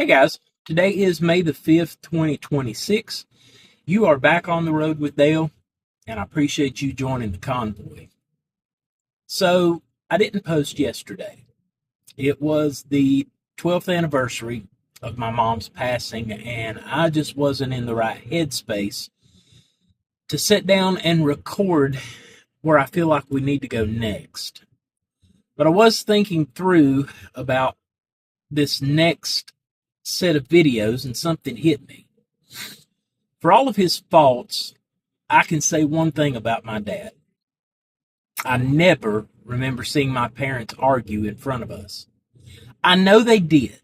Hey guys, today is May the 5th, 2026. You are back on the road with Dale, and I appreciate you joining the convoy. So, I didn't post yesterday. It was the 12th anniversary of my mom's passing, and I just wasn't in the right headspace to sit down and record where I feel like we need to go next. But I was thinking through about this next set of videos, and something hit me. For all of his faults, I can say one thing about my dad. I never remember seeing my parents argue in front of us. I know they did,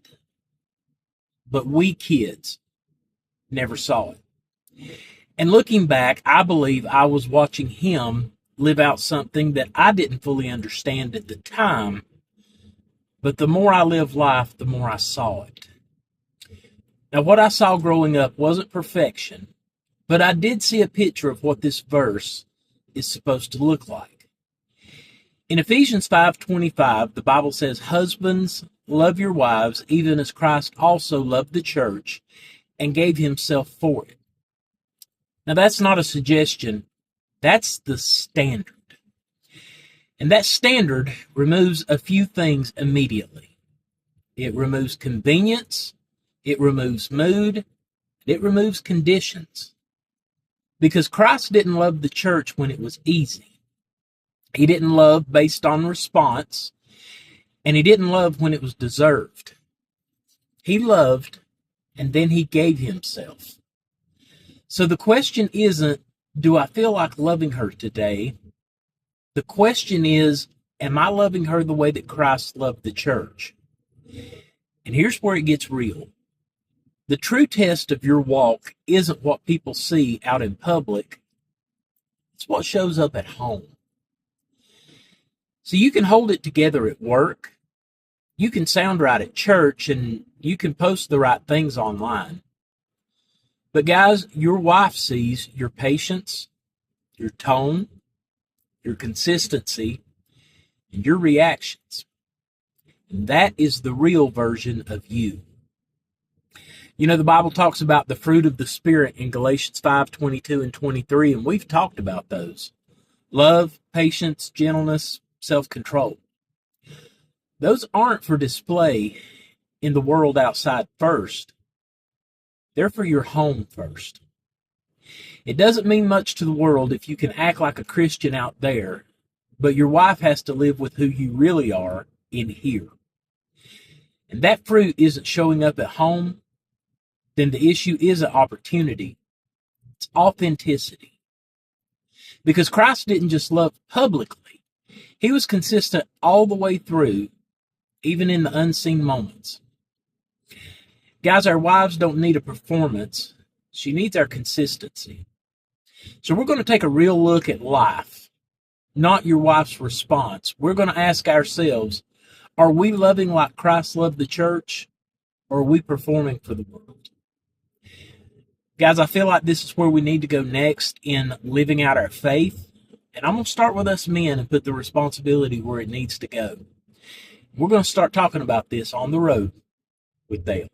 but we kids never saw it. And looking back, I believe I was watching him live out something that I didn't fully understand at the time, but the more I lived life, the more I saw it. Now, what I saw growing up wasn't perfection, but I did see a picture of what this verse is supposed to look like. In Ephesians 5:25, the Bible says, "Husbands, love your wives, even as Christ also loved the church and gave himself for it." Now, that's not a suggestion. That's the standard. And that standard removes a few things immediately. It removes convenience. It removes mood. It removes conditions. Because Christ didn't love the church when it was easy. He didn't love based on response. And he didn't love when it was deserved. He loved, and then he gave himself. So the question isn't, do I feel like loving her today? The question is, am I loving her the way that Christ loved the church? And here's where it gets real. The true test of your walk isn't what people see out in public. It's what shows up at home. So you can hold it together at work. You can sound right at church, and you can post the right things online. But guys, your wife sees your patience, your tone, your consistency, and your reactions. And that is the real version of you. You know, the Bible talks about the fruit of the Spirit in Galatians 5:22 and 23, and we've talked about those. Love, patience, gentleness, self-control. Those aren't for display in the world outside first. They're for your home first. It doesn't mean much to the world if you can act like a Christian out there, but your wife has to live with who you really are in here. And that fruit isn't showing up at home, then the issue isn't opportunity. It's authenticity. Because Christ didn't just love publicly. He was consistent all the way through, even in the unseen moments. Guys, our wives don't need a performance. She needs our consistency. So we're going to take a real look at life, not your wife's response. We're going to ask ourselves, are we loving like Christ loved the church, or are we performing for the world? Guys, I feel like this is where we need to go next in living out our faith. And I'm going to start with us men and put the responsibility where it needs to go. We're going to start talking about this on the road with Dale.